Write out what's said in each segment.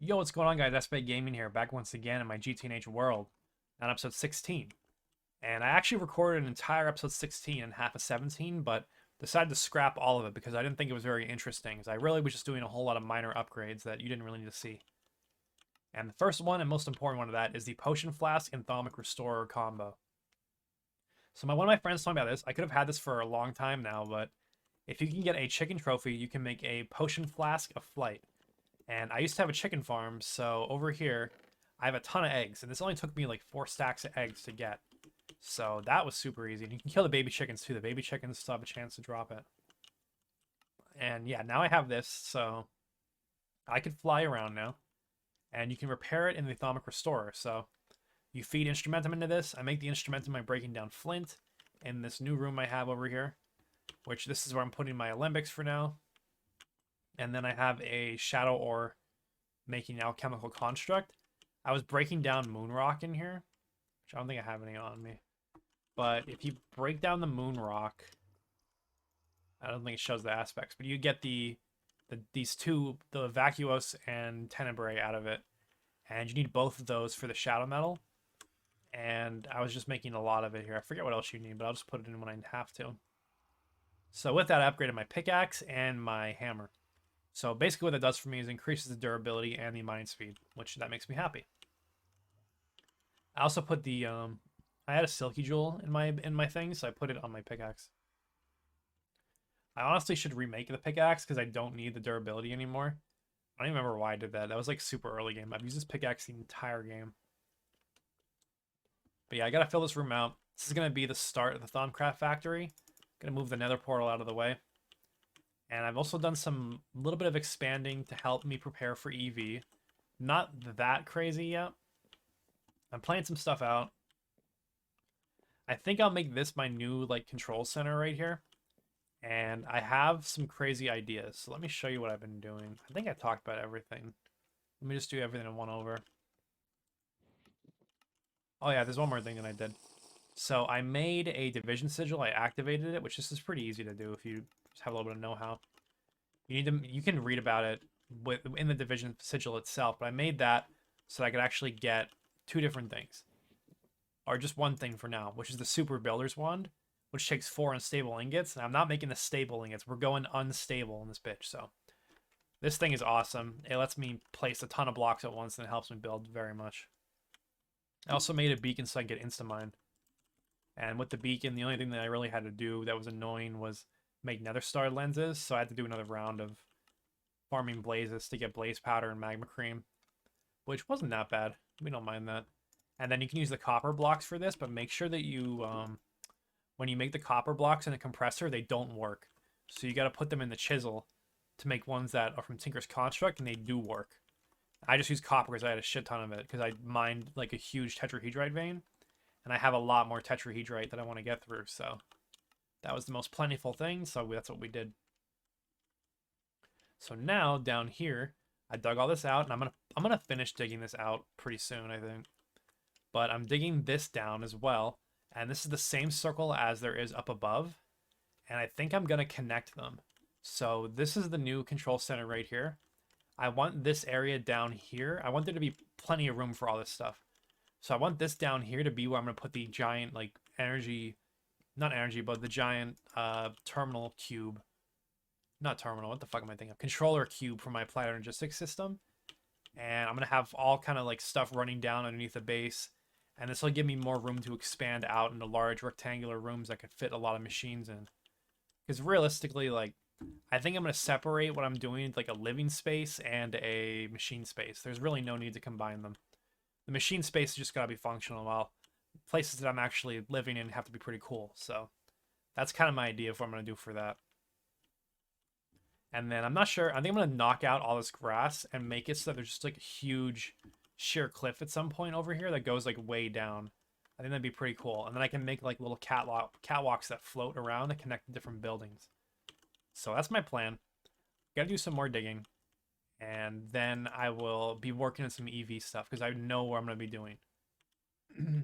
Yo, what's going on, guys? S2E16 Gaming here, back once again in my GTNH world on episode 16. And I actually recorded an entire episode 16 and half of 17, but decided to scrap all of it because I didn't think it was very interesting, because I really was just doing a whole lot of minor upgrades that you didn't really need to see. And the first one and most important one of that is the Potion Flask and Thaumic Restorer combo. So one of my friends told me about this. I could have had this for a long time now, but if you can get a chicken trophy, you can make a Potion Flask of Flight. And I used to have a chicken farm, so over here, I have a ton of eggs. And this only took me like 4 stacks of eggs to get. So that was super easy. And you can kill the baby chickens too. The baby chickens still have a chance to drop it. And yeah, now I have this, so I could fly around now. And you can repair it in the Thaumic Restorer. So you feed Instrumentum into this. I make the Instrumentum by breaking down flint in this new room I have over here. Which this is where I'm putting my Alembics for now. And then I have a Shadow Ore making Alchemical Construct. I was breaking down Moon Rock in here, which I don't think I have any on me. But if you break down the Moon Rock, I don't think it shows the aspects, but you get these two, the Vacuos and Tenebrae out of it. And you need both of those for the Shadow Metal. And I was just making a lot of it here. I forget what else you need, but I'll just put it in when I have to. So with that, I upgraded my pickaxe and my hammer. So basically what that does for me is increases the durability and the mining speed, which that makes me happy. I also put the I had a silky jewel in my thing, so I put it on my pickaxe. I honestly should remake the pickaxe because I don't need the durability anymore. I don't even remember why I did that. That was like super early game. I've used this pickaxe the entire game. But yeah, I gotta fill this room out. This is gonna be the start of the Thaumcraft factory. Gonna move the nether portal out of the way. And I've also done some little bit of expanding to help me prepare for EV. Not that crazy yet. I'm playing some stuff out. I think I'll make this my new like control center right here. And I have some crazy ideas. So let me show you what I've been doing. I think I talked about everything. Let me just do everything in one over. Oh yeah, there's one more thing that I did. So I made a division sigil. I activated it, which this is pretty easy to do if you just have a little bit of know-how. You can read about it in the division sigil itself, but I made that so I could actually get 2 different things. Or just one thing for now, which is the Super Builder's Wand, which takes 4 unstable ingots. And I'm not making the stable ingots. We're going unstable in this bitch, so. This thing is awesome. It lets me place a ton of blocks at once and it helps me build very much. I also made a beacon so I can get insta-mine. And with the beacon, the only thing that I really had to do that was annoying was make nether star lenses, so I had to do another round of farming blazes to get blaze powder and magma cream, which wasn't that bad. We don't mind that. And then you can use the copper blocks for this, but make sure that you, when you make the copper blocks in a compressor, they don't work. So you got to put them in the chisel to make ones that are from Tinker's Construct, and they do work. I just use copper because I had a shit ton of it, because I mined like a huge tetrahedrite vein, and I have a lot more tetrahedrite that I want to get through, so that was the most plentiful thing, so that's what we did. So now, down here, I dug all this out, and I'm gonna finish digging this out pretty soon, I think. But I'm digging this down as well, and this is the same circle as there is up above, and I think I'm gonna connect them. So this is the new control center right here. I want this area down here. I want there to be plenty of room for all this stuff. So I want this down here to be where I'm gonna put the giant like energy, not energy, but the giant terminal cube. Not terminal, what the fuck am I thinking of? Controller cube for my applied energistics system. And I'm going to have all kind of like stuff running down underneath the base. And this will give me more room to expand out into large rectangular rooms that could fit a lot of machines in. Because realistically, like, I think I'm going to separate what I'm doing, like a living space and a machine space. There's really no need to combine them. The machine space is just got to be functional, while places that I'm actually living in have to be pretty cool. So that's kind of my idea of what I'm going to do for that. And then I'm not sure. I think I'm going to knock out all this grass and make it so that there's just like a huge sheer cliff at some point over here that goes like way down. I think that'd be pretty cool. And then I can make like little catwalks that float around and connect to different buildings. So that's my plan. Got to do some more digging. And then I will be working on some EV stuff because I know where I'm going to be doing.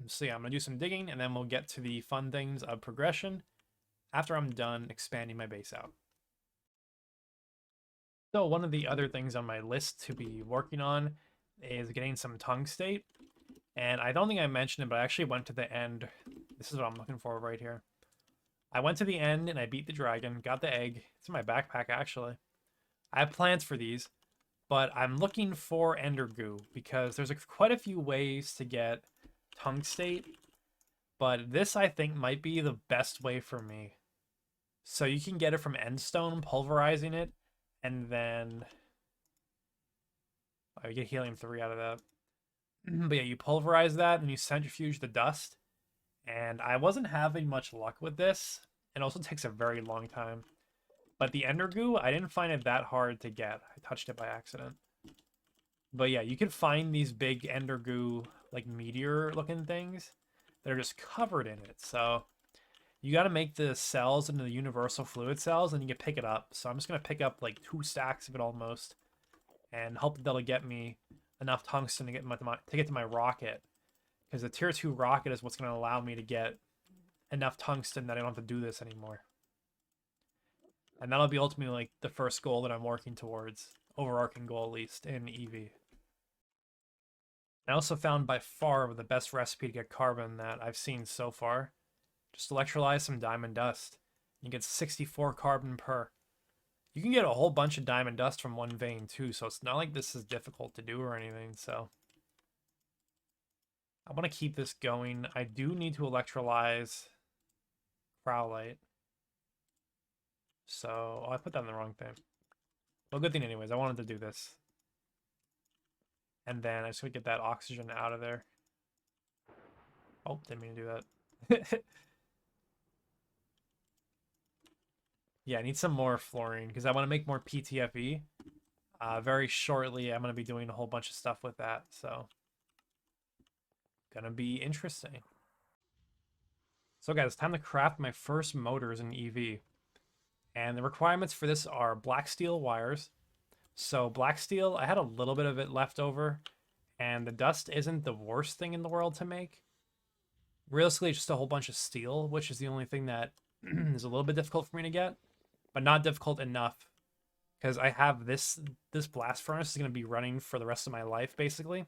So yeah, I'm going to do some digging and then we'll get to the fun things of progression after I'm done expanding my base out. So one of the other things on my list to be working on is getting some tungstate. And I don't think I mentioned it, but I actually went to the end. This is what I'm looking for right here. I went to the end and I beat the dragon, got the egg. It's in my backpack, actually. I have plans for these, but I'm looking for ender goo because there's quite a few ways to get tungstate, but this I think might be the best way for me. So you can get it from endstone, pulverizing it, and then you get helium 3 out of that. But yeah, you pulverize that and you centrifuge the dust. And I wasn't having much luck with this. It also takes a very long time. But the ender goo, I didn't find it that hard to get. I touched it by accident. But yeah, you can find these big ender goo, like meteor looking things that are just covered in it. So you got to make the cells into the universal fluid cells and you can pick it up. So I'm just going to pick up like 2 stacks of it almost and hope that that'll get me enough tungsten to get to my rocket. Because the tier 2 rocket is what's going to allow me to get enough tungsten that I don't have to do this anymore. And that'll be ultimately like the first goal that I'm working towards. Overarching goal, at least, in EV. I also found by far the best recipe to get carbon that I've seen so far. Just electrolyze some diamond dust. You get 64 carbon per. You can get a whole bunch of diamond dust from one vein too, so it's not like this is difficult to do or anything, so. I want to keep this going. I do need to electrolyze Crowlite. So, I put that in the wrong thing. Well, good thing anyways. I wanted to do this. And then I just want to get that oxygen out of there. Oh, didn't mean to do that. Yeah, I need some more fluorine because I want to make more PTFE. Very shortly, I'm going to be doing a whole bunch of stuff with that. So, gonna be interesting. So guys, it's time to craft my first motors in EV. And the requirements for this are black steel wires. So black steel, I had a little bit of it left over. And the dust isn't the worst thing in the world to make. Realistically, just a whole bunch of steel, which is the only thing that is a little bit difficult for me to get. But not difficult enough. Because I have this blast furnace is going to be running for the rest of my life, basically.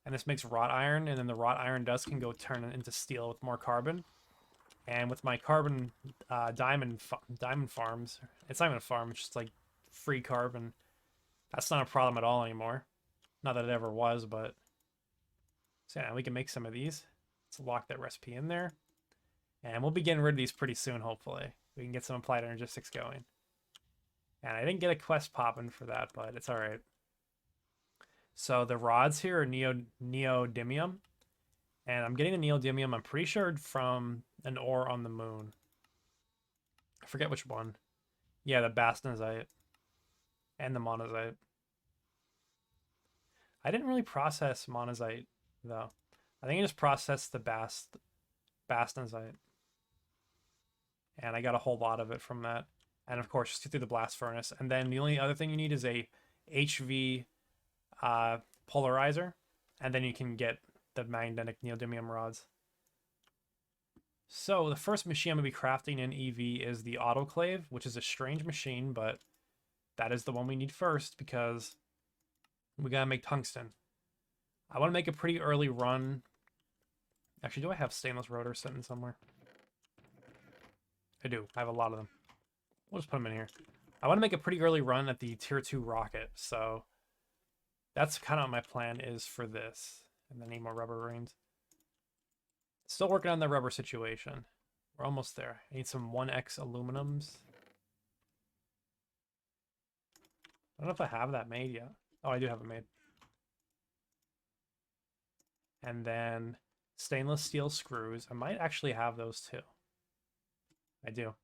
And this makes wrought iron, and then the wrought iron dust can go turn it into steel with more carbon. And with my carbon diamond farms, it's not even a farm, it's just like free carbon. That's not a problem at all anymore. Not that it ever was, but so yeah, we can make some of these. Let's lock that recipe in there. And we'll be getting rid of these pretty soon, hopefully. We can get some applied energistics going. And I didn't get a quest popping for that, but it's alright. So the rods here are neodymium. And I'm getting the neodymium, I'm pretty sure, from an ore on the moon. I forget which one. Yeah, the bastnazite. And the monazite. I didn't really process monazite, though. I think I just processed the bastnazite. And I got a whole lot of it from that. And of course, just through the blast furnace. And then the only other thing you need is a HV polarizer. And then you can get the magnetic neodymium rods. So the first machine I'm going to be crafting in EV is the autoclave, which is a strange machine, but that is the one we need first because we got to make tungsten. I want to make a pretty early run. Actually, do I have stainless rotors sitting somewhere? I do. I have a lot of them. We'll just put them in here. I want to make a pretty early run at the tier 2 rocket, so that's kind of what my plan is for this. And then need more rubber rings. Still working on the rubber situation. We're almost there. I need some 1x aluminums. I don't know if I have that made yet. Oh, I do have it made. And then stainless steel screws. I might actually have those too. I do.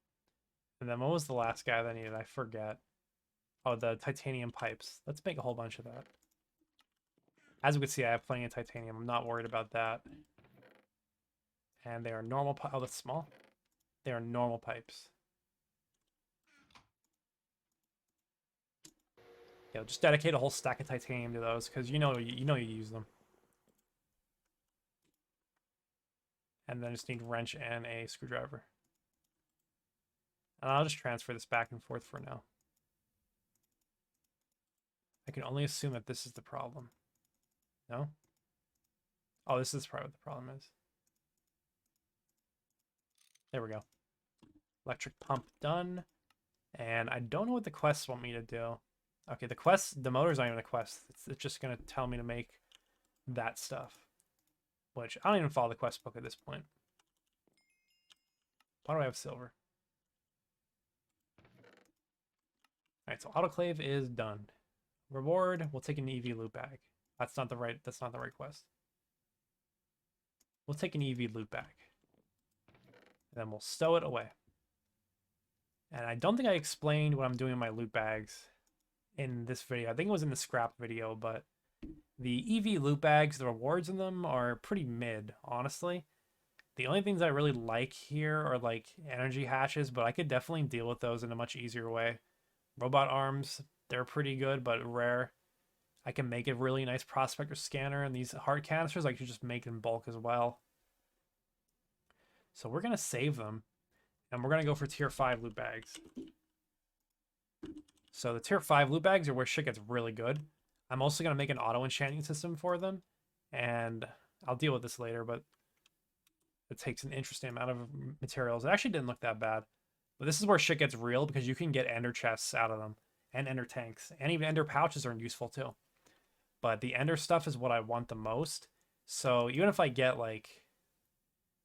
And then what was the last guy that I needed? I forget. Oh, the titanium pipes. Let's make a whole bunch of that. As we can see, I have plenty of titanium. I'm not worried about that. And they are normal pipes. Oh, that's small. They are normal pipes. Yeah, just dedicate a whole stack of titanium to those because you know you use them. And then just need a wrench and a screwdriver. And I'll just transfer this back and forth for now. I can only assume that this is the problem. No? Oh, this is probably what the problem is. There we go. Electric pump done. And I don't know what the quests want me to do. Okay, the motor's not even a quest. It's just going to tell me to make that stuff. Which, I don't even follow the quest book at this point. Why do I have silver? Alright, so autoclave is done. Reward, we'll take an EV loot bag. That's not the right quest. We'll take an EV loot bag. And then we'll stow it away. And I don't think I explained what I'm doing in my loot bags in this video. I think it was in the scrap video, but the EV loot bags, the rewards in them are pretty mid, honestly. The only things I really like here are like energy hatches, but I could definitely deal with those in a much easier way. Robot arms, they're pretty good, but rare. I can make a really nice prospector scanner, and these heart canisters I could just make in bulk as well. So we're going to save them, and we're going to go for tier 5 loot bags. So the tier 5 loot bags are where shit gets really good. I'm also going to make an auto enchanting system for them, and I'll deal with this later, but it takes an interesting amount of materials. It actually didn't look that bad, but this is where shit gets real because you can get ender chests out of them, and ender tanks, and even ender pouches are useful too. But the ender stuff is what I want the most. So even if I get like,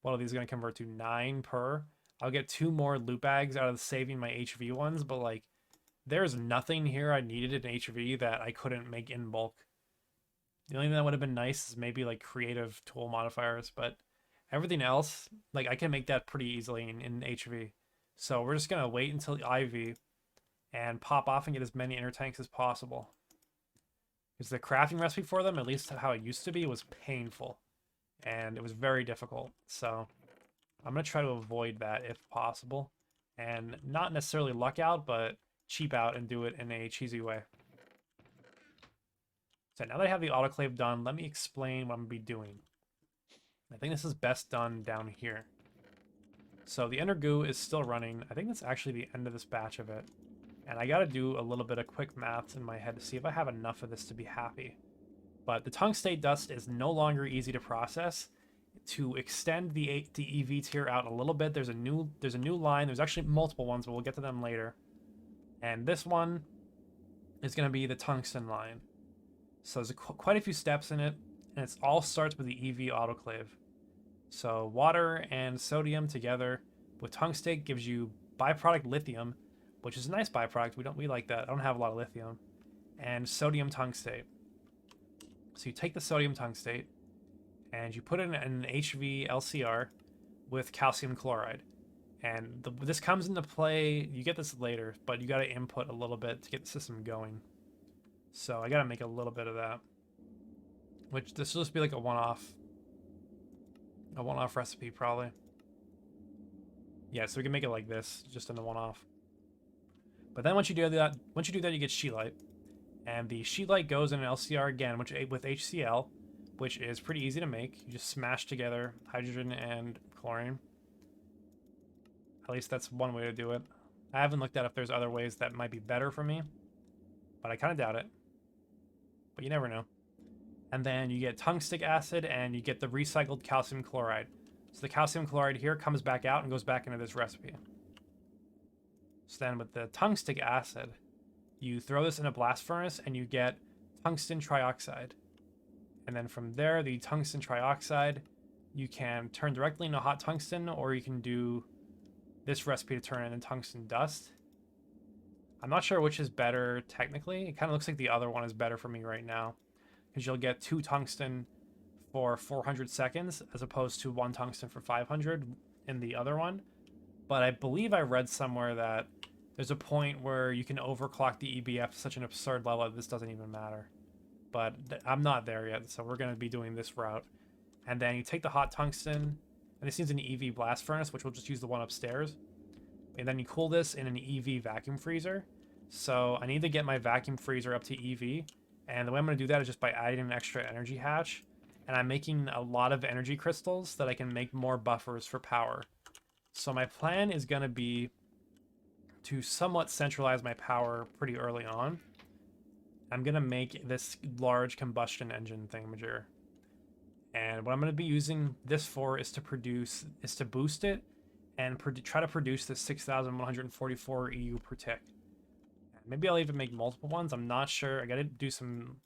what are these going to convert to? 9 per. I'll get 2 more loot bags out of saving my HV ones, but like, there's nothing here I needed in HV that I couldn't make in bulk. The only thing that would have been nice is maybe like creative tool modifiers, but everything else, like I can make that pretty easily in HV. So we're just going to wait until IV and pop off and get as many inner tanks as possible. Because the crafting recipe for them, at least how it used to be, was painful. And it was very difficult. So I'm going to try to avoid that if possible. And not necessarily luck out, but cheap out and do it in a cheesy way. So now that I have the autoclave done, let me explain what I'm going to be doing. I think this is best done down here. So the ender goo is still running. I think that's actually the end of this batch of it. And I got to do a little bit of quick math in my head to see if I have enough of this to be happy. But the tungstate dust is no longer easy to process. To extend the EV tier out a little bit, there's a new line. There's actually multiple ones, but we'll get to them later. And this one is going to be the tungsten line. So there's quite a few steps in it, and it all starts with the EV autoclave. So water and sodium together with tungstate gives you byproduct lithium, which is a nice byproduct. We like that. I don't have a lot of lithium. And sodium tungstate. So you take the sodium tungstate and you put it in an HV LCR with calcium chloride. And this comes into play, you get this later, but you got to input a little bit to get the system going. So I got to make a little bit of that. Which this will just be like a one-off recipe probably. Yeah, so we can make it like this, just in the one-off. But then once you do that, you get sheet light. And the sheet light goes in an LCR again, with HCl, which is pretty easy to make. You just smash together hydrogen and chlorine. At least that's one way to do it. I haven't looked at if there's other ways that might be better for me, but I kind of doubt it. But you never know. And then you get tungstic acid and you get the recycled calcium chloride. So the calcium chloride here comes back out and goes back into this recipe. So then with the tungstic acid, you throw this in a blast furnace and you get tungsten trioxide. And then from there, the tungsten trioxide, you can turn directly into hot tungsten, or you can do this recipe to turn it into tungsten dust. I'm not sure which is better technically. It kind of looks like the other one is better for me right now, because you'll get 2 tungsten for 400 seconds as opposed to 1 tungsten for 500 in the other one. But I believe I read somewhere that there's a point where you can overclock the EBF to such an absurd level that this doesn't even matter. But I'm not there yet, so we're going to be doing this route. And then you take the hot tungsten, and this needs an EV blast furnace, which we'll just use the one upstairs. And then you cool this in an EV vacuum freezer. So I need to get my vacuum freezer up to EV. And the way I'm going to do that is just by adding an extra energy hatch. And I'm making a lot of energy crystals that I can make more buffers for power. So my plan is going to be to somewhat centralize my power pretty early on. I'm gonna make this large combustion engine thingamager. And what I'm gonna be using this for is to boost it and try to produce the 6,144 EU per tick. Maybe I'll even make multiple ones. I'm not sure. I gotta do some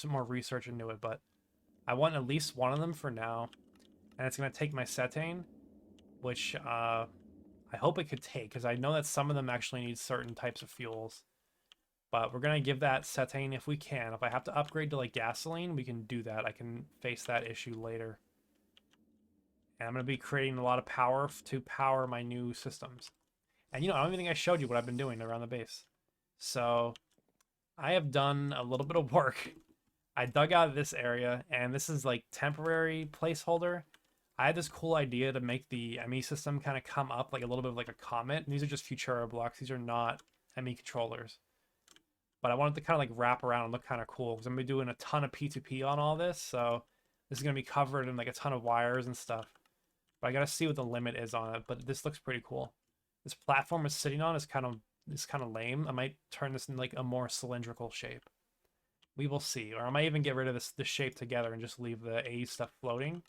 more research into it, but I want at least one of them for now. And it's gonna take my cetane, which I hope it could take, because I know that some of them actually need certain types of fuels. But we're gonna give that cetane if we can. If I have to upgrade to like gasoline, we can do that. I can face that issue later. And I'm gonna be creating a lot of power to power my new systems. And I don't even think I showed you what I've been doing around the base. So I have done a little bit of work. I dug out this area, and this is like temporary placeholder. I had this cool idea to make the ME system kind of come up like a little bit of like a comet. And these are just Futura blocks. These are not ME controllers. But I wanted to kind of like wrap around and look kind of cool, because I'm going to be doing a ton of P2P on all this. So this is going to be covered in like a ton of wires and stuff. But I got to see what the limit is on it. But this looks pretty cool. This platform is sitting on is kind of lame. I might turn this in like a more cylindrical shape. We will see. Or I might even get rid of this shape together and just leave the A stuff floating.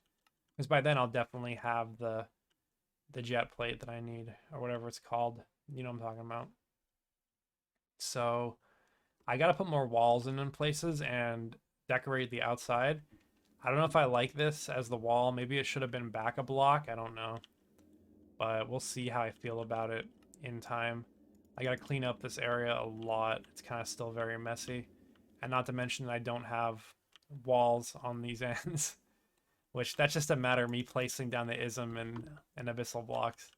Because by then I'll definitely have the jet plate that I need, or whatever it's called. You know what I'm talking about. So I gotta put more walls in places and decorate the outside. I don't know if I like this as the wall. Maybe it should have been back a block. I don't know. But we'll see how I feel about it in time. I gotta clean up this area a lot. It's kind of still very messy. And not to mention that I don't have walls on these ends. Which, that's just a matter of me placing down the ism and abyssal blocks.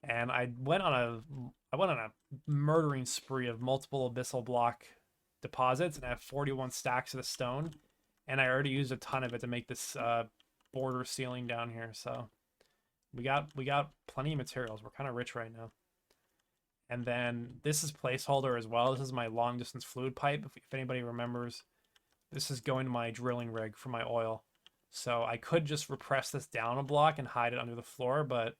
And I went on a murdering spree of multiple abyssal block deposits, and I have 41 stacks of the stone, and I already used a ton of it to make this border ceiling down here. So we got plenty of materials. We're kind of rich right now. And then this is placeholder as well. This is my long distance fluid pipe. If anybody remembers, this is going to my drilling rig for my oil. So I could just repress this down a block and hide it under the floor, but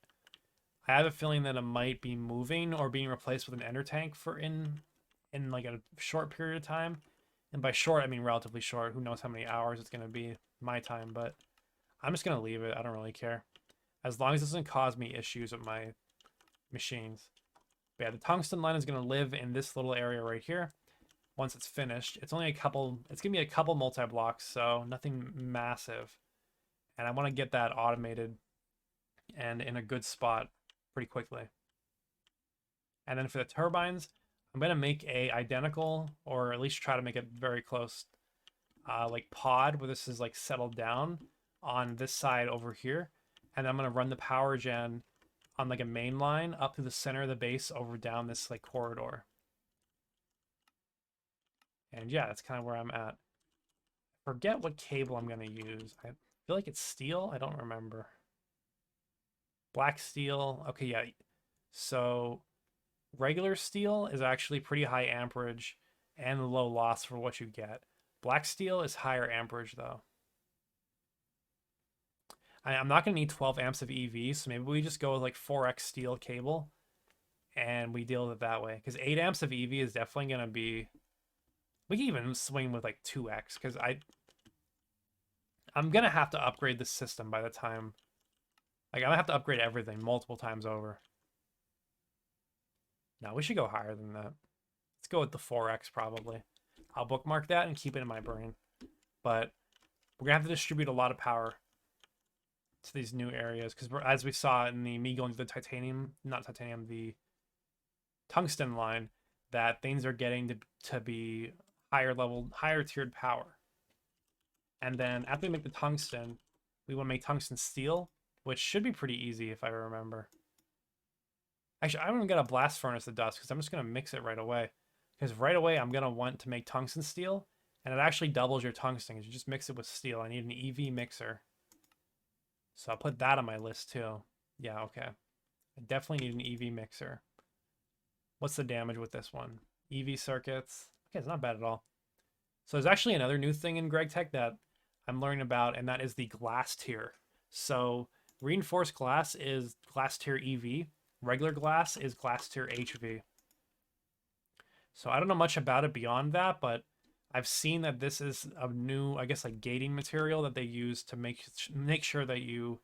I have a feeling that it might be moving or being replaced with an ender tank for in like a short period of time. And by short, I mean relatively short. Who knows how many hours it's going to be my time, but I'm just going to leave it. I don't really care. As long as it doesn't cause me issues with my machines. But yeah, the tungsten line is going to live in this little area right here. Once it's finished, it's gonna be a couple multi-blocks, so nothing massive. And I want to get that automated and in a good spot pretty quickly. And then for the turbines, I'm gonna make a identical, or at least try to make it very close, like pod where this is like settled down on this side over here. And I'm gonna run the power gen on like a main line up to the center of the base over down this like corridor. And yeah, that's kind of where I'm at. Forget what cable I'm going to use. I feel like it's steel. I don't remember. Black steel. Okay, yeah. So regular steel is actually pretty high amperage and low loss for what you get. Black steel is higher amperage, though. I'm not going to need 12 amps of EV, so maybe we just go with like 4x steel cable and we deal with it that way. Because 8 amps of EV is definitely going to be... We can even swing with like 2x, because I'm gonna have to upgrade the system by the time. Like, I'm gonna have to upgrade everything multiple times over. No, we should go higher than that. Let's go with the 4x probably. I'll bookmark that and keep it in my brain. But we're gonna have to distribute a lot of power to these new areas, because as we saw in me going to the the tungsten line, that things are getting to be higher tiered power. And then after we make the tungsten, we want to make tungsten steel, which should be pretty easy if I remember. Actually, I don't even got a blast furnace of dust, because I'm just going to mix it right away. Because right away, I'm going to want to make tungsten steel, and it actually doubles your tungsten, because you just mix it with steel. I need an EV mixer. So I'll put that on my list too. Yeah, okay. I definitely need an EV mixer. What's the damage with this one? EV circuits. Okay, it's not bad at all. So there's actually another new thing in GregTech that I'm learning about, and that is the glass tier. So reinforced glass is glass tier EV. Regular glass is glass tier HV. So I don't know much about it beyond that, but I've seen that this is a new, I guess, like gating material that they use to make sure that you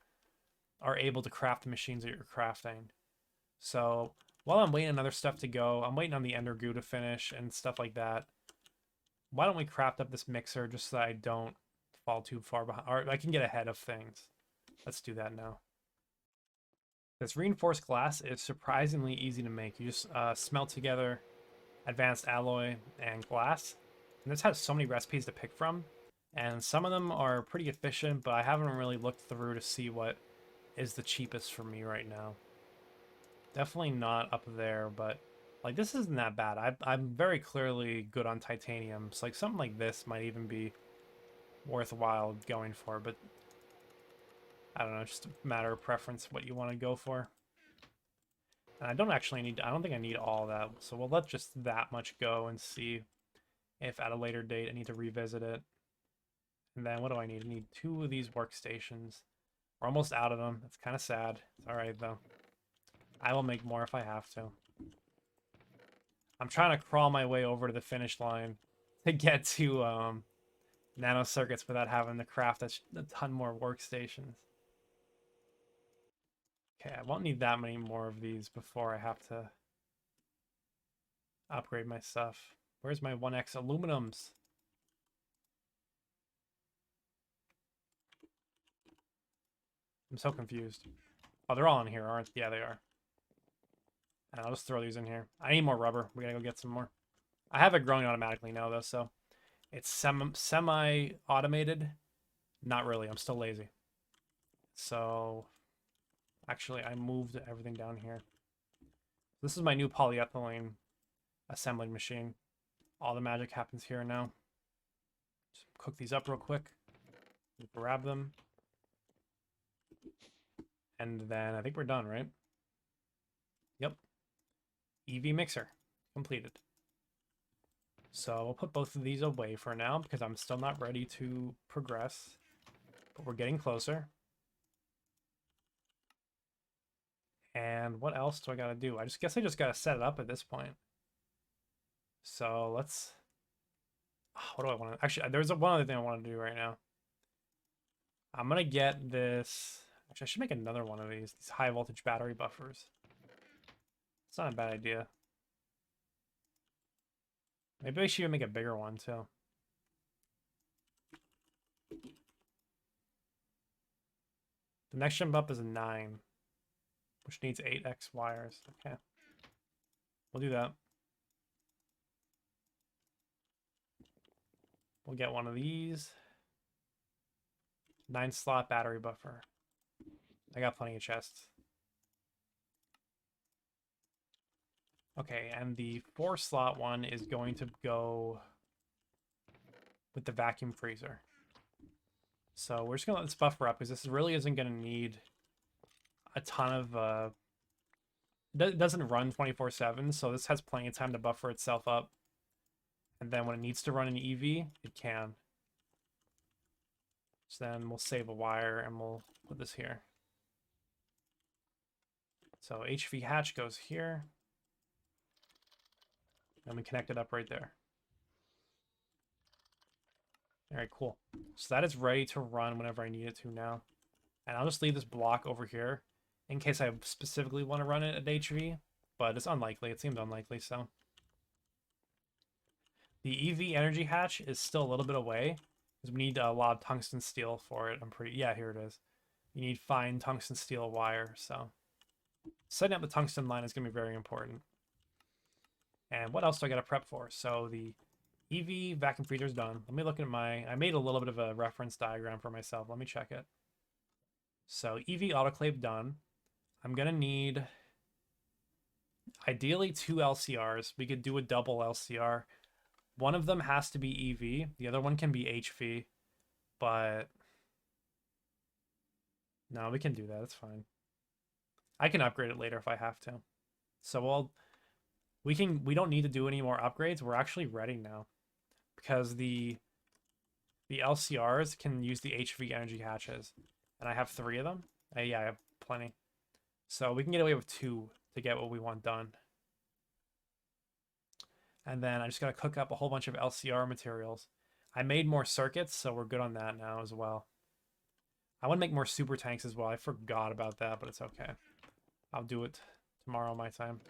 are able to craft the machines that you're crafting. So while I'm waiting on other stuff to go, I'm waiting on the Ender Goo to finish and stuff like that. Why don't we craft up this mixer just so that I don't fall too far behind, or I can get ahead of things. Let's do that now. This reinforced glass is surprisingly easy to make. You just smelt together advanced alloy and glass. And this has so many recipes to pick from. And some of them are pretty efficient, but I haven't really looked through to see what is the cheapest for me right now. Definitely not up there, but like this isn't that bad. I'm very clearly good on titanium. So like something like this might even be worthwhile going for, but I don't know, just a matter of preference what you want to go for. And I don't think I need all that, so we'll let just that much go and see if at a later date I need to revisit it. And then what do I need? I need 2 of these workstations. We're almost out of them. It's kind of sad. It's alright though. I will make more if I have to. I'm trying to crawl my way over to the finish line to get to nano circuits without having to craft a ton more workstations. Okay, I won't need that many more of these before I have to upgrade my stuff. Where's my 1X aluminums? I'm so confused. Oh, they're all in here, aren't they? Yeah, they are. And I'll just throw these in here. I need more rubber. We gotta go get some more. I have it growing automatically now, though, so it's semi-automated. Not really. I'm still lazy. So, actually, I moved everything down here. This is my new polyethylene assembling machine. All the magic happens here now. Just cook these up real quick. Grab them. And then I think we're done, right? Yep. EV mixer completed. So we'll put both of these away for now because I'm still not ready to progress. But we're getting closer. And what else do I gotta do? I guess I just gotta set it up at this point. So let's... what do I want to... Actually, there's one other thing I want to do right now. I'm gonna get this... Actually, I should make another one of these high voltage battery buffers. It's not a bad idea. Maybe I should even make a bigger one too. The next jump up is a 9, which needs 8x wires. Okay. We'll do that. We'll get one of these. 9-slot battery buffer. I got plenty of chests. Okay, and the 4-slot one is going to go with the vacuum freezer. So we're just going to let this buffer up because this really isn't going to need a ton of... It doesn't run 24/7, so this has plenty of time to buffer itself up. And then when it needs to run an EV, it can. So then we'll save a wire and we'll put this here. So HV hatch goes here. And we connect it up right there. All right, cool. So that is ready to run whenever I need it to now. And I'll just leave this block over here in case I specifically want to run it at HV, but it's unlikely. It seems unlikely, so. The EV energy hatch is still a little bit away because we need a lot of tungsten steel for it. Yeah, here it is. You need fine tungsten steel wire, so. Setting up the tungsten line is going to be very important. And what else do I got to prep for? So the EV vacuum freezer is done. Let me look at I made a little bit of a reference diagram for myself. Let me check it. So EV autoclave done. I'm going to need ideally 2 LCRs. We could do a double LCR. One of them has to be EV. The other one can be HV. But no, we can do that. It's fine. I can upgrade it later if I have to. So we don't need to do any more upgrades. We're actually ready now because the LCRs can use the HV energy hatches, and I have 3 of them. Yeah, I have plenty. So we can get away with 2 to get what we want done. And then I just got to cook up a whole bunch of LCR materials. I made more circuits, so we're good on that now as well. I want to make more super tanks as well. I forgot about that, but it's okay. I'll do it tomorrow my time.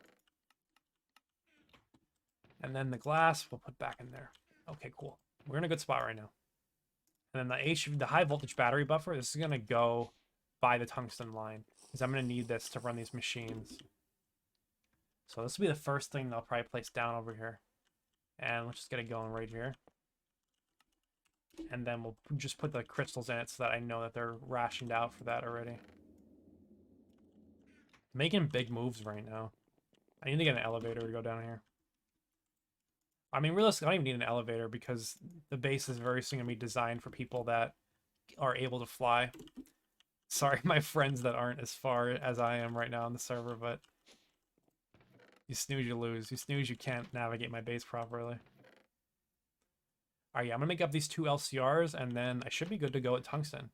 And then the glass we'll put back in there. Okay, cool. We're in a good spot right now. And then the high voltage battery buffer, this is going to go by the tungsten line, because I'm going to need this to run these machines. So this will be the first thing I'll probably place down over here. And let's just get it going right here. And then we'll just put the crystals in it so that I know that they're rationed out for that already. Making big moves right now. I need to get an elevator to go down here. I mean, realistically, I don't even need an elevator because the base is very soon going to be designed for people that are able to fly. Sorry, my friends that aren't as far as I am right now on the server, but you snooze, you lose. You snooze, you can't navigate my base properly. Alright, yeah, I'm going to make up these 2 LCRs, and then I should be good to go at Tungsten.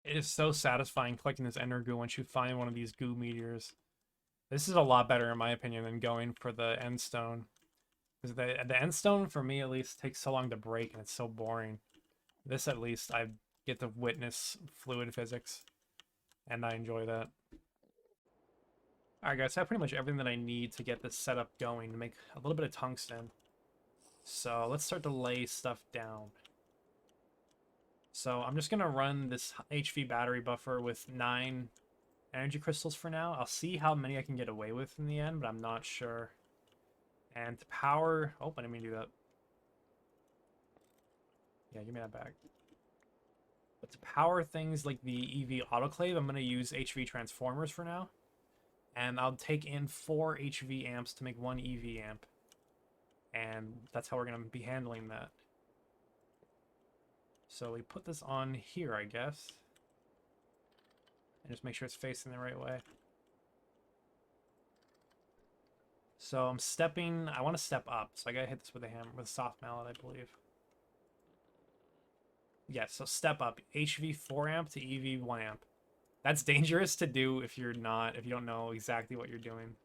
It is so satisfying collecting this ender goo once you find one of these goo meteors. This is a lot better, in my opinion, than going for the end stone. Because the end stone, for me at least, takes so long to break, and it's so boring. This, at least, I get to witness fluid physics, and I enjoy that. Alright guys, so I have pretty much everything that I need to get this setup going to make a little bit of tungsten. So let's start to lay stuff down. So I'm just going to run this HV battery buffer with 9 energy crystals for now. I'll see how many I can get away with in the end, but I'm not sure. And to power... Oh, I didn't mean to do that. Yeah, give me that back. But to power things like the EV autoclave, I'm going to use HV transformers for now. And I'll take in 4 HV amps to make 1 EV amp. And that's how we're going to be handling that. So we put this on here, I guess. And just make sure it's facing the right way. So I'm stepping... I want to step up. So I got to hit this with a hammer, with a soft mallet, I believe. Yeah, so step up. HV 4 amp to EV 1 amp. That's dangerous to do if you don't know exactly what you're doing.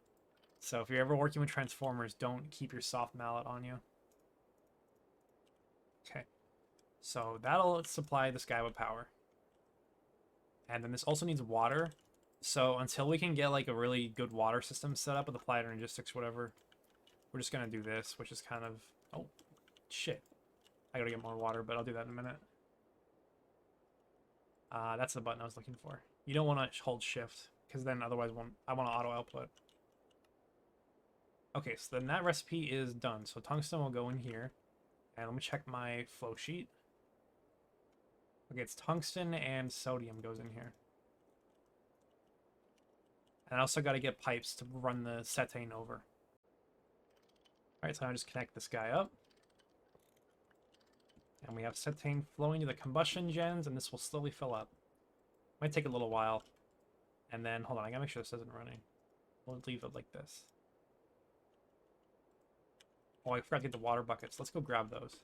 So if you're ever working with transformers, don't keep your soft mallet on you. Okay. So that'll supply this guy with power. And then this also needs water. So until we can get like a really good water system set up with applied energistics, whatever, we're just going to do this, which is kind of... Oh, shit. I got to get more water, but I'll do that in a minute. That's the button I was looking for. You don't want to hold shift, because then otherwise I want to auto output. Okay, so then that recipe is done. So tungsten will go in here. And let me check my flow sheet. Okay, it's tungsten and sodium goes in here. And I also got to get pipes to run the cetane over. Alright, so now I just connect this guy up. And we have cetane flowing to the combustion gens, and this will slowly fill up. Might take a little while. And then, hold on, I gotta make sure this isn't running. We'll leave it like this. Oh, I forgot to get the water buckets. Let's go grab those.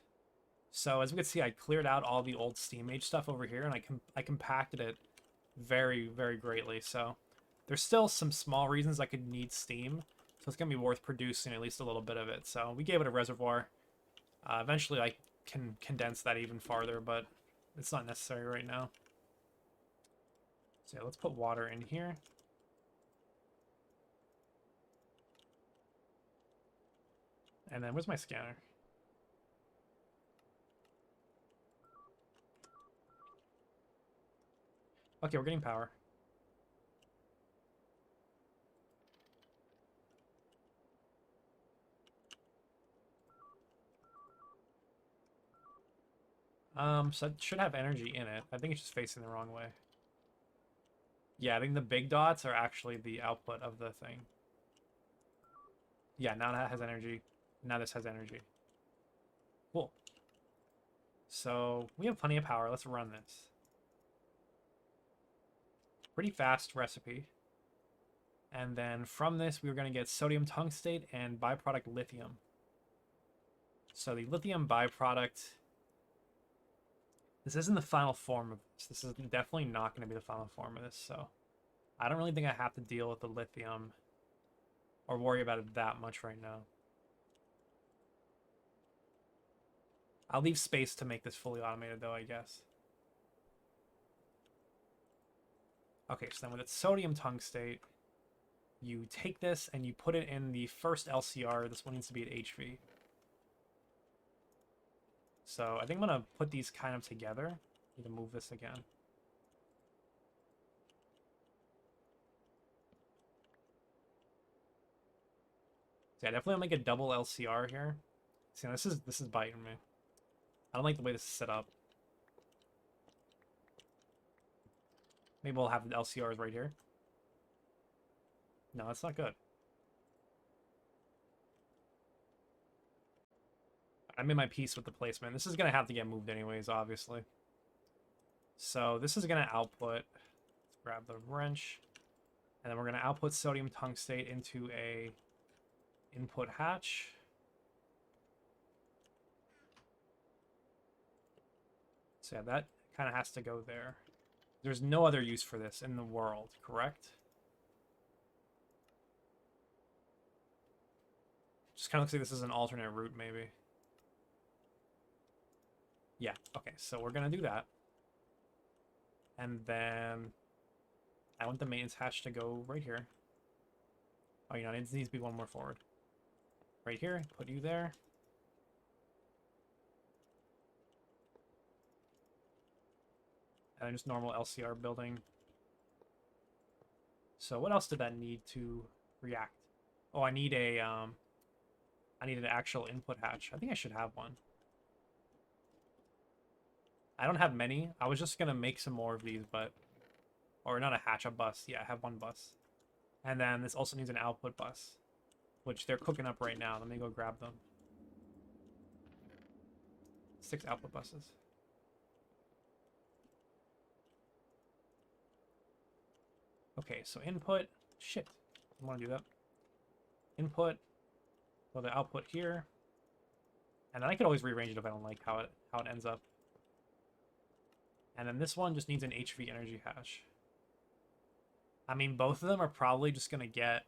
So, as we can see, I cleared out all the old steam age stuff over here, and I compacted it very, very greatly. So, there's still some small reasons I could need steam. So, it's gonna be worth producing at least a little bit of it. So, we gave it a reservoir. Eventually, I can condense that even farther, but it's not necessary right now. So yeah, let's put water in here. And then where's my scanner? Okay, we're getting power. So it should have energy in it. I think it's just facing the wrong way. Yeah, I think the big dots are actually the output of the thing. Yeah, now that has energy. Now this has energy. Cool. So we have plenty of power. Let's run this. Pretty fast recipe. And then from this, we're going to get sodium tungstate and byproduct lithium. So the lithium byproduct... This isn't the final form of this. This is definitely not going to be the final form of this, so... I don't really think I have to deal with the lithium or worry about it that much right now. I'll leave space to make this fully automated, though, I guess. Okay, so then with its sodium tungstate, you take this and you put it in the first LCR. This one needs to be at HV. So I think I'm going to put these kind of together. Need to move this again. So yeah, definitely make a double LCR here. See, this is biting me. I don't like the way this is set up. Maybe we'll have the LCRs right here. No, that's not good. I made my peace with the placement. This is going to have to get moved anyways, obviously. So this is going to output. Let's grab the wrench. And then we're going to output sodium tungstate into a input hatch. So yeah, that kind of has to go there. There's no other use for this in the world, correct? Just kind of looks like this is an alternate route, maybe. Yeah, okay, so we're going to do that. And then I want the maintenance hatch to go right here. Oh, you know, it needs to be one more forward. Right here, put you there. And then just normal LCR building. So what else did that need to react? Oh, I need a I need an actual input hatch. I think I should have one. I don't have many. I was just gonna make some more of these, but or not a hatch, a bus. Yeah, I have one bus. And then this also needs an output bus, which they're cooking up right now. Let me go grab them. 6 output buses. Okay, so input. Shit, I want to do that. Input. Well, the output here. And then I could always rearrange it if I don't like how it ends up. And then this one just needs an HV energy hash. I mean, both of them are probably just going to get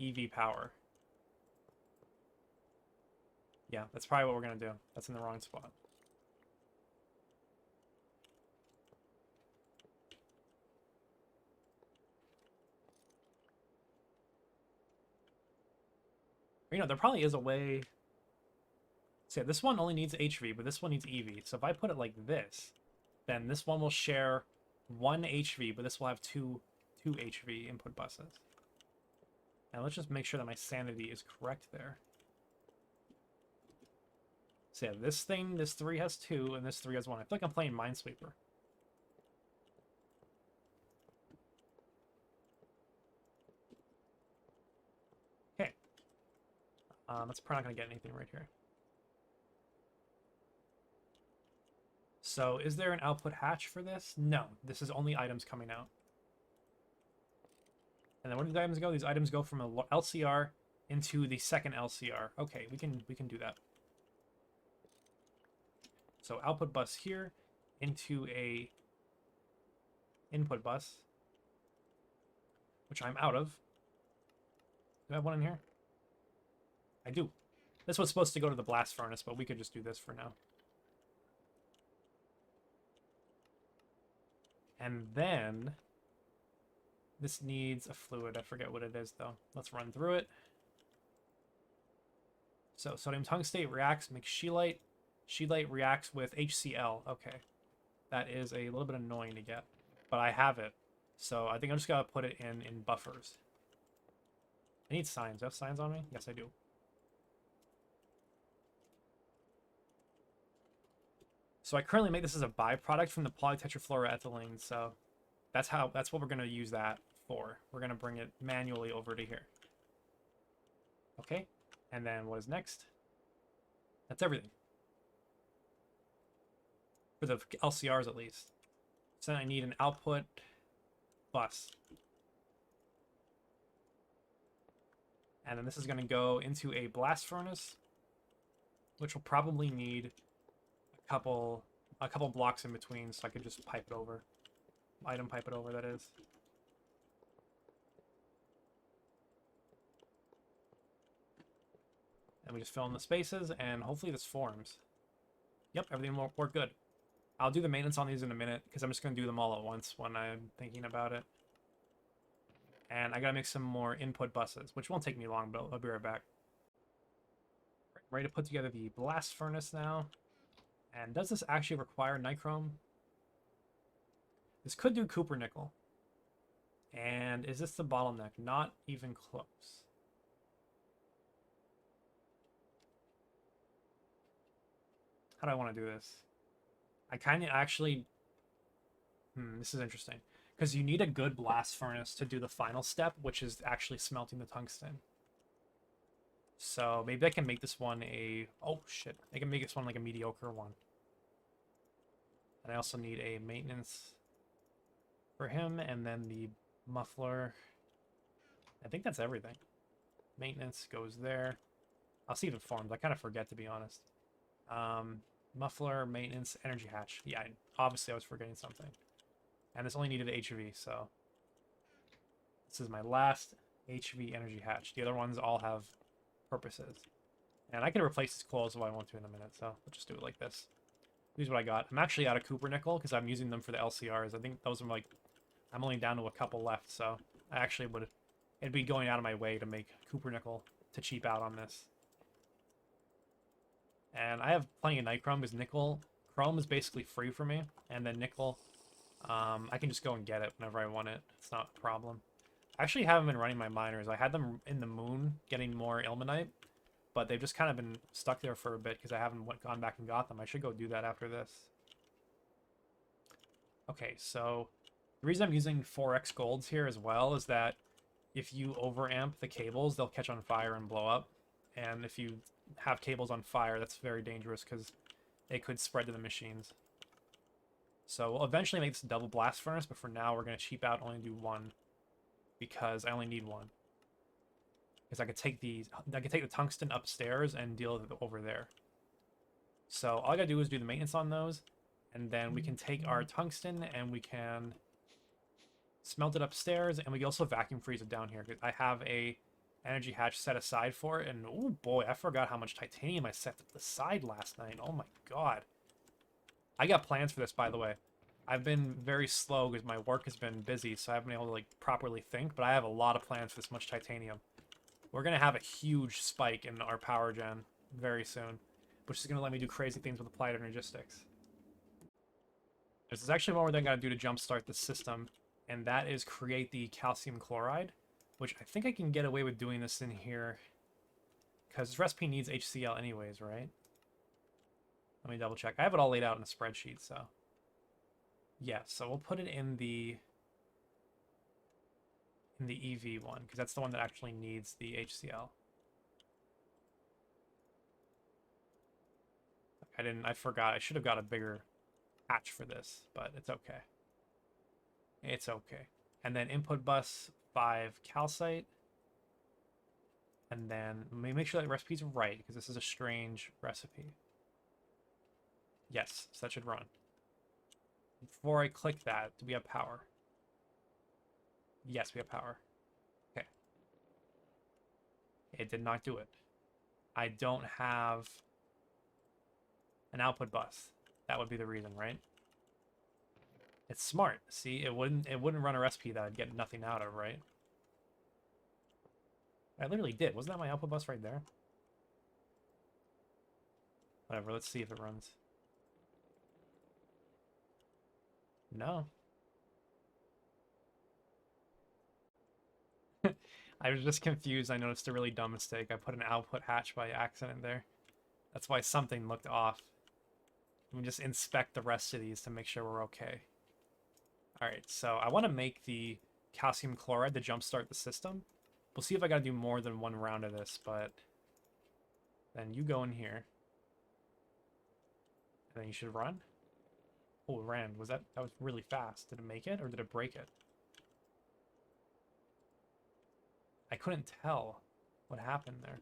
EV power. Yeah, that's probably what we're going to do. That's in the wrong spot. You know, there probably is a way. So yeah, this one only needs HV, but this one needs EV. So if I put it like this, then this one will share 1 HV, but this will have two HV input buses. And let's just make sure that my sanity is correct there. So yeah, this 3 has 2, and this 3 has 1. I feel like I'm playing Minesweeper. Okay. That's probably not going to get anything right here. So is there an output hatch for this? No, this is only items coming out. And then where do these items go? These items go from a LCR into the second LCR. Okay, we can do that. So output bus here into a input bus, which I'm out of. Do I have one in here? I do. This was supposed to go to the blast furnace, but we could just do this for now. And then this needs a fluid. I forget what it is, though. Let's run through it. So sodium tungstate reacts, makes scheelite. Scheelite reacts with HCl. Okay. That is a little bit annoying to get. But I have it. So I think I'm just going to put it in buffers. I need signs. Do I have signs on me? Yes, I do. So I currently make this as a byproduct from the polytetrafluoroethylene, so that's what we're going to use that for. We're going to bring it manually over to here. Okay, and then what is next? That's everything. For the LCRs, at least. So then I need an output bus. And then this is going to go into a blast furnace, which will probably need a couple blocks in between, so I could just pipe it over. Item pipe it over, that is. And we just fill in the spaces, and hopefully this forms. Yep, everything will work good. I'll do the maintenance on these in a minute, because I'm just going to do them all at once when I'm thinking about it. And I gotta make some more input buses, which won't take me long, but I'll be right back. Ready to put together the blast furnace now. And does this actually require nichrome? This could do copper nickel. And is this the bottleneck? Not even close. How do I want to do this? I kind of actually... this is interesting. Because you need a good blast furnace to do the final step, which is actually smelting the tungsten. So maybe I can make this one a... Oh, shit. I can make this one like a mediocre one. And I also need a maintenance for him, and then the muffler. I think that's everything. Maintenance goes there. I'll see if it forms. I kind of forget, to be honest. Muffler, maintenance, energy hatch. Yeah, obviously I was forgetting something. And this only needed HV, so... This is my last HV energy hatch. The other ones all have purposes. And I can replace this clothes if I want to in a minute, so we'll just do it like this. Here's what I got. I'm actually out of copper nickel because I'm using them for the LCRs. I think those are like... I'm only down to a couple left, so I actually would... It'd be going out of my way to make copper nickel to cheap out on this. And I have plenty of nichrome because nickel... Chrome is basically free for me, and then nickel... I can just go and get it whenever I want it. It's not a problem. I actually haven't been running my miners. I had them in the moon getting more ilmenite, but they've just kind of been stuck there for a bit because I haven't gone back and got them. I should go do that after this. Okay, so the reason I'm using 4x golds here as well is that if you overamp the cables, they'll catch on fire and blow up. And if you have cables on fire, that's very dangerous because it could spread to the machines. So we'll eventually make this a double blast furnace, but for now we're going to cheap out and only do one. Because I only need one. Because I could take the tungsten upstairs and deal with it over there. So all I gotta do is do the maintenance on those, and then we can take our tungsten and we can smelt it upstairs, and we can also vacuum freeze it down here. Because I have a energy hatch set aside for it, and oh boy, I forgot how much titanium I set aside last night. Oh my god. I got plans for this, by the way. I've been very slow because my work has been busy, so I haven't been able to like properly think, but I have a lot of plans for this much titanium. We're going to have a huge spike in our power gen very soon, which is going to let me do crazy things with applied energistics. There's actually one more thing I got to do to jumpstart the system, and that is create the calcium chloride, which I think I can get away with doing this in here, because this recipe needs HCl anyways, right? Let me double check. I have it all laid out in a spreadsheet, so... Yeah, so we'll put it in the EV one, because that's the one that actually needs the HCl. I forgot. I should have got a bigger hatch for this, but it's okay. It's okay. And then input bus 5 calcite. And then let me make sure that recipe's right, because this is a strange recipe. Yes, so that should run. Before I click that, do we have power? Yes, we have power. Okay. It did not do it. I don't have an output bus. That would be the reason, right? It's smart. See, it wouldn't run a recipe that I'd get nothing out of, right? I literally did. Wasn't that my output bus right there? Whatever, let's see if it runs. No. I was just confused. I noticed a really dumb mistake. I put an output hatch by accident there. That's why something looked off. Let me just inspect the rest of these to make sure we're okay. Alright, so I want to make the calcium chloride to jumpstart the system. We'll see if I gotta do more than one round of this, but... Then you go in here. And then you should run. Oh, it ran. That was really fast. Did it make it, or did it break it? I couldn't tell what happened there.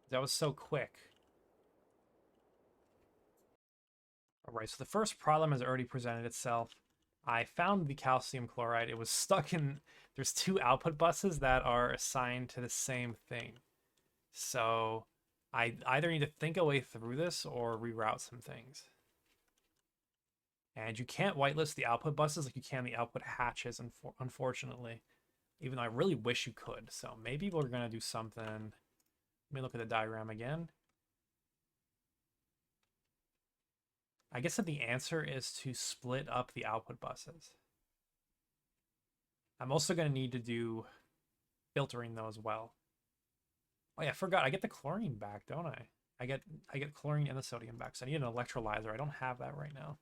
That was so quick. Alright, so the first problem has already presented itself. I found the calcium chloride. It was stuck in... There's 2 output buses that are assigned to the same thing. So I either need to think a way through this or reroute some things. And you can't whitelist the output buses like you can the output hatches, unfortunately. Even though I really wish you could. So maybe we're going to do something. Let me look at the diagram again. I guess that the answer is to split up the output buses. I'm also going to need to do filtering though as well. Oh yeah, I forgot. I get the chlorine back, don't I? I get chlorine and the sodium back. So I need an electrolyzer. I don't have that right now.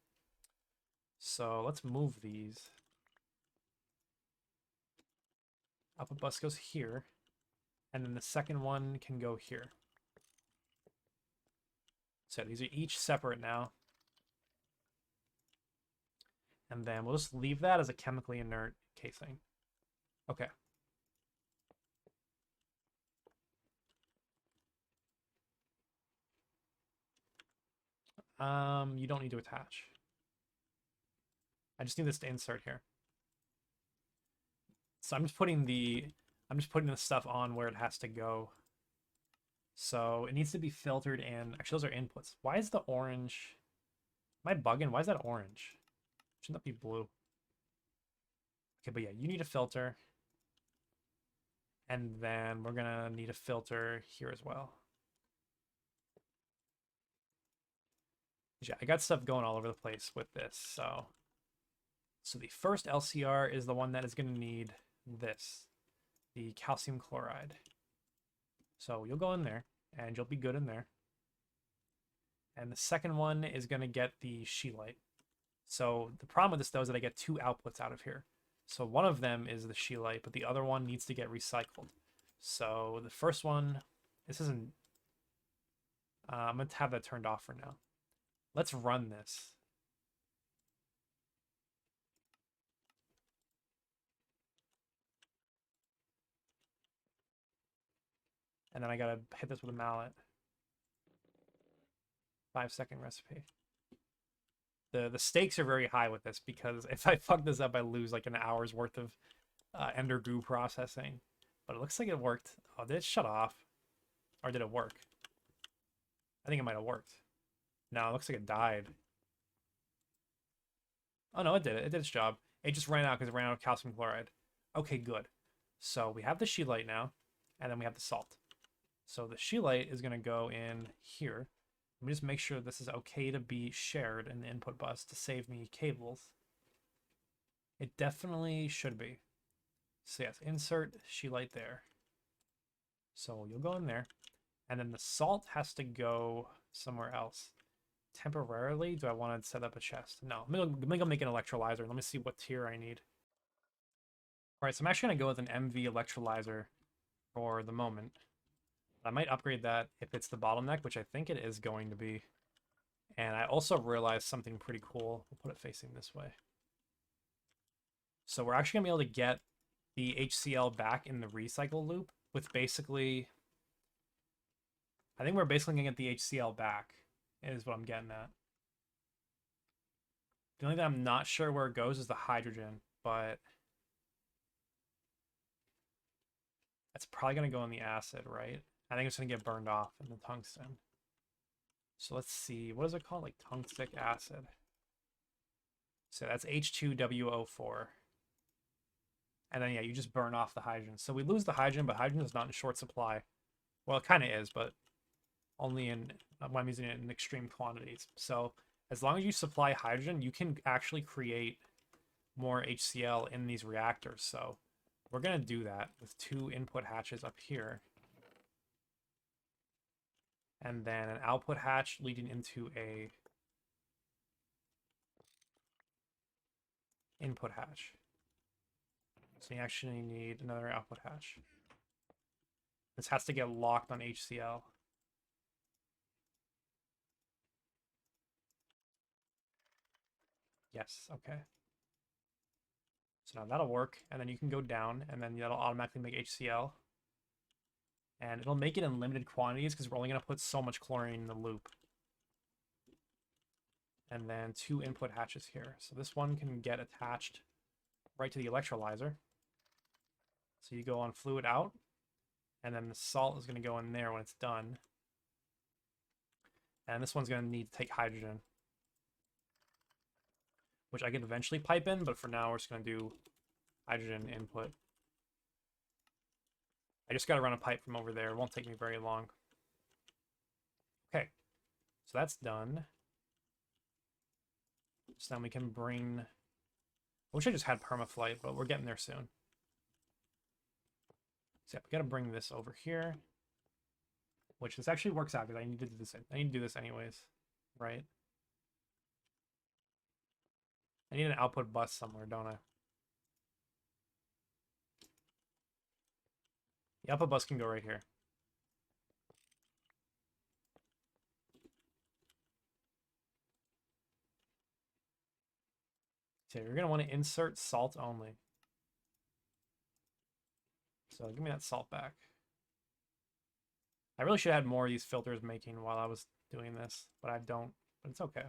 So let's move these. Output bus goes here. And then the second one can go here. So these are each separate now. And then we'll just leave that as a chemically inert casing. Okay. You don't need to attach. I just need this to insert here. So I'm just putting the stuff on where it has to go. So it needs to be filtered and actually those are inputs. Why is the orange? Am I bugging? Why is that orange? Shouldn't that be blue? Okay, but yeah, you need a filter. And then we're gonna need a filter here as well. Yeah, I got stuff going all over the place with this, so the first LCR is the one that is going to need this, the calcium chloride. So you'll go in there, and you'll be good in there. And the second one is going to get the scheelite. So the problem with this, though, is that I get two outputs out of here. So one of them is the scheelite, but the other one needs to get recycled. So the first one, this isn't... I'm going to have that turned off for now. Let's run this. And then I gotta hit this with a mallet. 5-second recipe. The stakes are very high with this because if I fuck this up, I lose like an hour's worth of ender goo processing. But it looks like it worked. Oh, did it shut off? Or did it work? I think it might have worked. No, it looks like it died. Oh no, it did it. It did its job. It just ran out because it ran out of calcium chloride. Okay, good. So we have the scheelite now, and then we have the salt. So the scheelite is going to go in here. Let me just make sure this is okay to be shared in the input bus to save me cables. It definitely should be. So yes, insert scheelite there. So you'll go in there. And then the salt has to go somewhere else. Temporarily, do I want to set up a chest? No, I'm gonna make an electrolyzer. Let me see what tier I need. All right, so I'm actually going to go with an MV electrolyzer for the moment. I might upgrade that if it's the bottleneck, which I think it is going to be. And I also realized something pretty cool. We'll put it facing this way. So we're actually going to be able to get the HCl back in the recycle loop with basically... I think we're basically going to get the HCl back, is what I'm getting at. The only thing I'm not sure where it goes is the hydrogen, but... that's probably going to go in the acid, right? I think it's going to get burned off in the tungsten. So let's see. What is it called? Like tungstic acid. So that's H2WO4. And then, yeah, you just burn off the hydrogen. So we lose the hydrogen, but hydrogen is not in short supply. Well, it kind of is, but only when I'm using it in extreme quantities. So as long as you supply hydrogen, you can actually create more HCl in these reactors. So we're going to do that with 2 input hatches up here. And then an output hatch leading into a input hatch. So you actually need another output hatch. This has to get locked on HCl. Yes, okay. So now that'll work, and then you can go down, and then that'll automatically make HCl. And it'll make it in limited quantities because we're only going to put so much chlorine in the loop. And then 2 input hatches here. So this one can get attached right to the electrolyzer. So you go on fluid out, and then the salt is going to go in there when it's done. And this one's going to need to take hydrogen, which I could eventually pipe in, but for now we're just going to do hydrogen input. I just got to run a pipe from over there. It won't take me very long. Okay, so that's done. So then we can bring... I wish I just had permaflight, but we're getting there soon. So yeah, we got to bring this over here, which this actually works out because I need to do this. I need to do this anyways, right? I need an output bus somewhere, don't I? The output bus can go right here. So you're going to want to insert salt only. So give me that salt back. I really should have had more of these filters making while I was doing this, but I don't. But it's okay.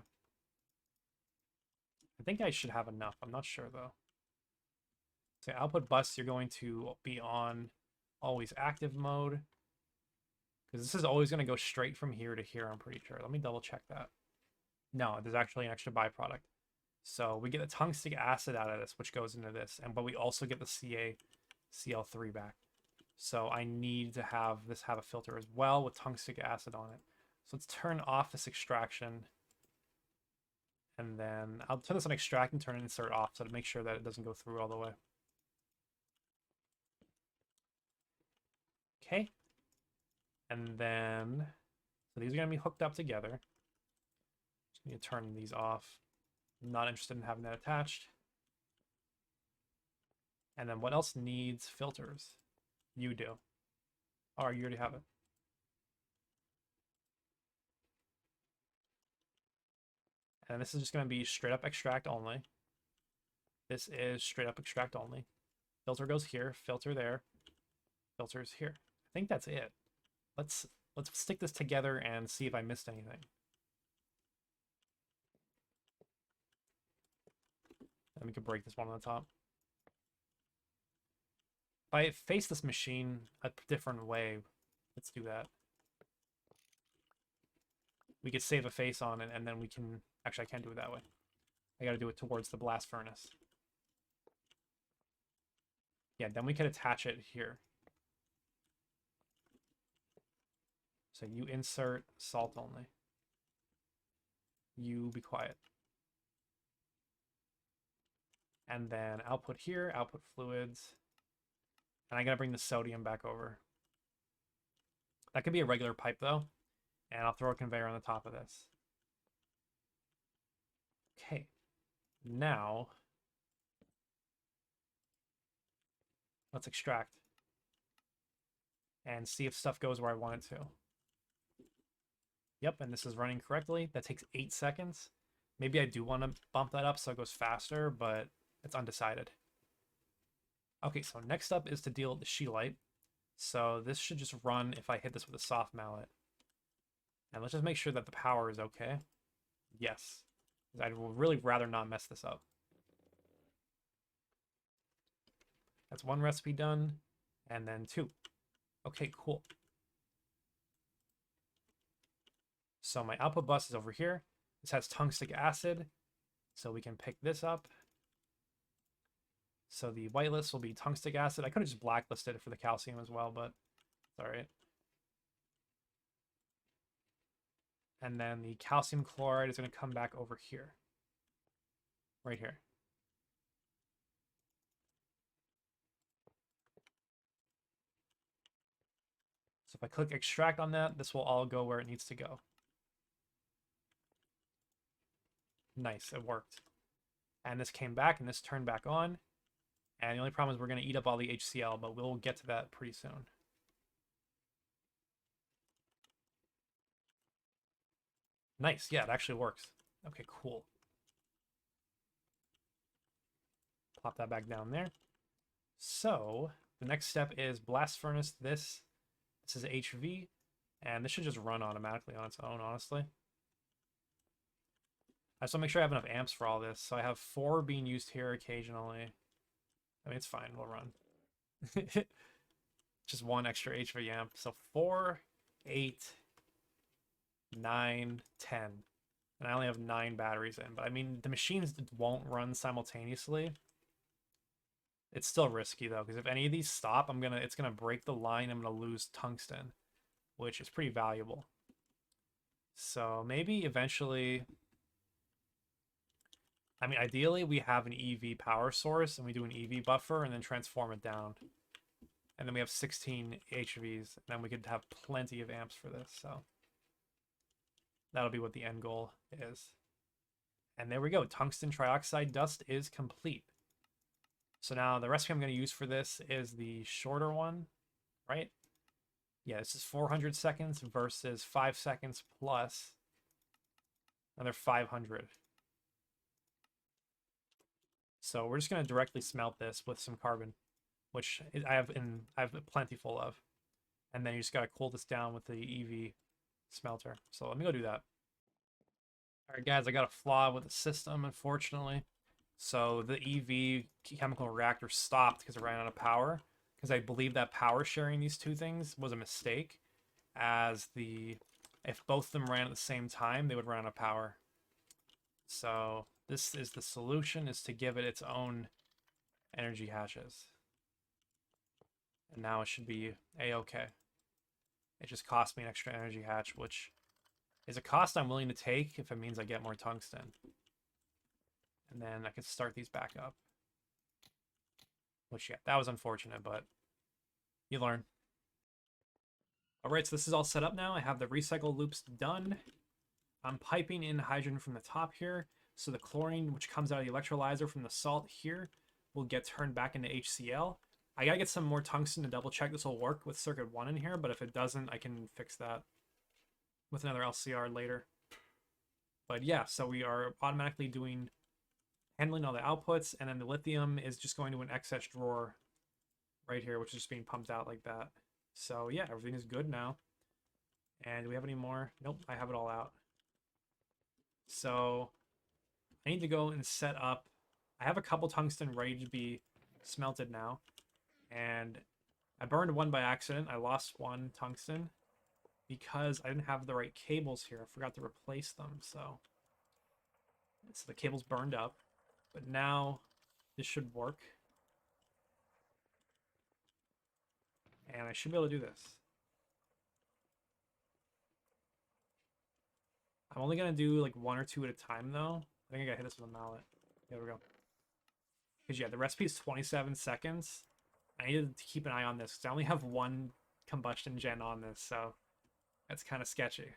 I think I should have enough. I'm not sure, though. So output bus, you're going to be on always active mode. Because this is always going to go straight from here to here, I'm pretty sure. Let me double check that. No, there's actually an extra byproduct. So we get the tungstic acid out of this, which goes into this, but we also get the CaCl3 back. So I need to have this have a filter as well with tungstic acid on it. So let's turn off this extraction. And then I'll turn this on extract and turn insert off so to make sure that it doesn't go through all the way. Okay. And then, so these are going to be hooked up together. Just need to turn these off. I'm not interested in having that attached. And then what else needs filters? You do. Oh, you already have it. And this is just going to be straight up extract only. This is straight up extract only. Filter goes here, filter there, filters here. I think that's it. Let's stick this together and see if I missed anything. And we can break this one on the top. If I face this machine a different way, let's do that. We could save a face on it, and then we can... Actually, I can't do it that way. I gotta do it towards the blast furnace. Yeah, then we could attach it here. So you insert salt only. You be quiet. And then output here, output fluids. And I gotta bring the sodium back over. That could be a regular pipe though. And I'll throw a conveyor on the top of this. Okay. Now, let's extract. And see if stuff goes where I want it to. Yep, and this is running correctly. That takes 8 seconds. Maybe I do want to bump that up so it goes faster, but it's undecided. Okay, so next up is to deal with the scheelite. So this should just run if I hit this with a soft mallet. And let's just make sure that the power is okay. Yes. I'd really rather not mess this up. That's one recipe done. And then 2. Okay, cool. So my output bus is over here. This has tungstic acid. So we can pick this up. So the whitelist will be tungstic acid. I could have just blacklisted it for the calcium as well, but it's all right. And then the calcium chloride is going to come back over here. Right here. So if I click extract on that, this will all go where it needs to go. Nice, it worked. And this came back and this turned back on. And the only problem is we're going to eat up all the HCl, but we'll get to that pretty soon. Nice, yeah, it actually works. Okay, cool. Plop that back down there. So the next step is blast furnace this. This is HV, and this should just run automatically on its own, honestly. I just want to make sure I have enough amps for all this. So I have 4 being used here occasionally. I mean, it's fine. We'll run. Just 1 extra HV amp. So 4, 8, 9, 10. And I only have 9 batteries in. But I mean, the machines won't run simultaneously. It's still risky though, because if any of these stop, it's gonna break the line. I'm gonna lose tungsten, which is pretty valuable. So maybe eventually, I mean, ideally we have an EV power source and we do an EV buffer and then transform it down. And then we have 16 HVs, and then we could have plenty of amps for this. So that'll be what the end goal is. And there we go. Tungsten trioxide dust is complete. So now the recipe I'm going to use for this is the shorter one, right? Yeah, this is 400 seconds versus 5 seconds plus another 500. So we're just going to directly smelt this with some carbon, which I have plentiful of. And then you just got to cool this down with the EV smelter. So let me go do that. All right, guys, I got a flaw with the system, unfortunately. So the EV chemical reactor stopped because it ran out of power. Because I believe that power sharing these two things was a mistake. If both of them ran at the same time, they would run out of power. So this is the solution, is to give it its own energy hatches. And now it should be a-okay. It just cost me an extra energy hatch, which is a cost I'm willing to take if it means I get more tungsten. And then I can start these back up. Which, yeah, that was unfortunate, but you learn. Alright, so this is all set up now. I have the recycle loops done. I'm piping in hydrogen from the top here, so the chlorine, which comes out of the electrolyzer from the salt here, will get turned back into HCl. I gotta get some more tungsten to double check this will work with circuit 1 in here, but if it doesn't, I can fix that with another LCR later. But yeah, so we are automatically handling all the outputs, and then the lithium is just going to an excess drawer right here, which is just being pumped out like that. So yeah, everything is good now. And do we have any more? Nope, I have it all out. So I need to go and set up. I have a couple tungsten ready to be smelted now. And I burned one by accident. I lost one tungsten because I didn't have the right cables here. I forgot to replace them. So the cable's burned up. But now this should work. And I should be able to do this. I'm only going to do like 1 or 2 at a time, though. I think I got to hit this with a mallet. There we go. Because, yeah, the recipe is 27 seconds. I needed to keep an eye on this because I only have 1 combustion gen on this, so that's kind of sketchy.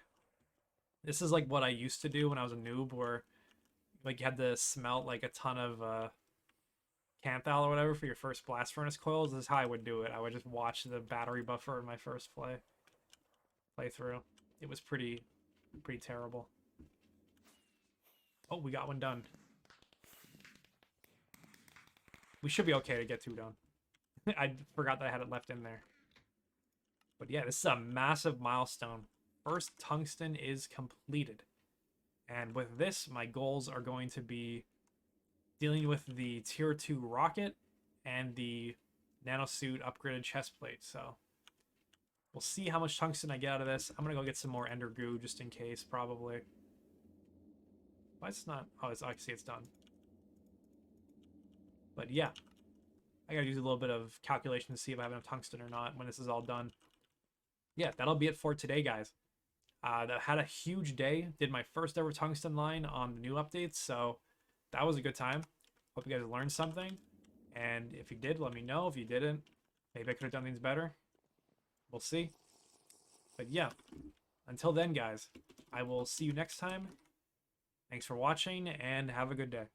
This is like what I used to do when I was a noob, where like you had to smelt like a ton of Canthal or whatever for your first blast furnace coils. This is how I would do it. I would just watch the battery buffer in my first playthrough. It was pretty terrible. Oh, we got one done. We should be okay to get 2 done. I forgot that I had it left in there. But yeah, this is a massive milestone. First tungsten is completed. And with this, my goals are going to be dealing with the tier 2 rocket and the nanosuit upgraded chest plate. So we'll see how much tungsten I get out of this. I'm going to go get some more ender goo just in case, probably. Why is it not? Oh, I can see it's done. But yeah, I gotta use a little bit of calculation to see if I have enough tungsten or not when this is all done. Yeah, that'll be it for today, guys. I had a huge day. Did my first ever tungsten line on the new updates, so that was a good time. Hope you guys learned something. And if you did, let me know. If you didn't, maybe I could have done things better. We'll see. But yeah, until then, guys, I will see you next time. Thanks for watching, and have a good day.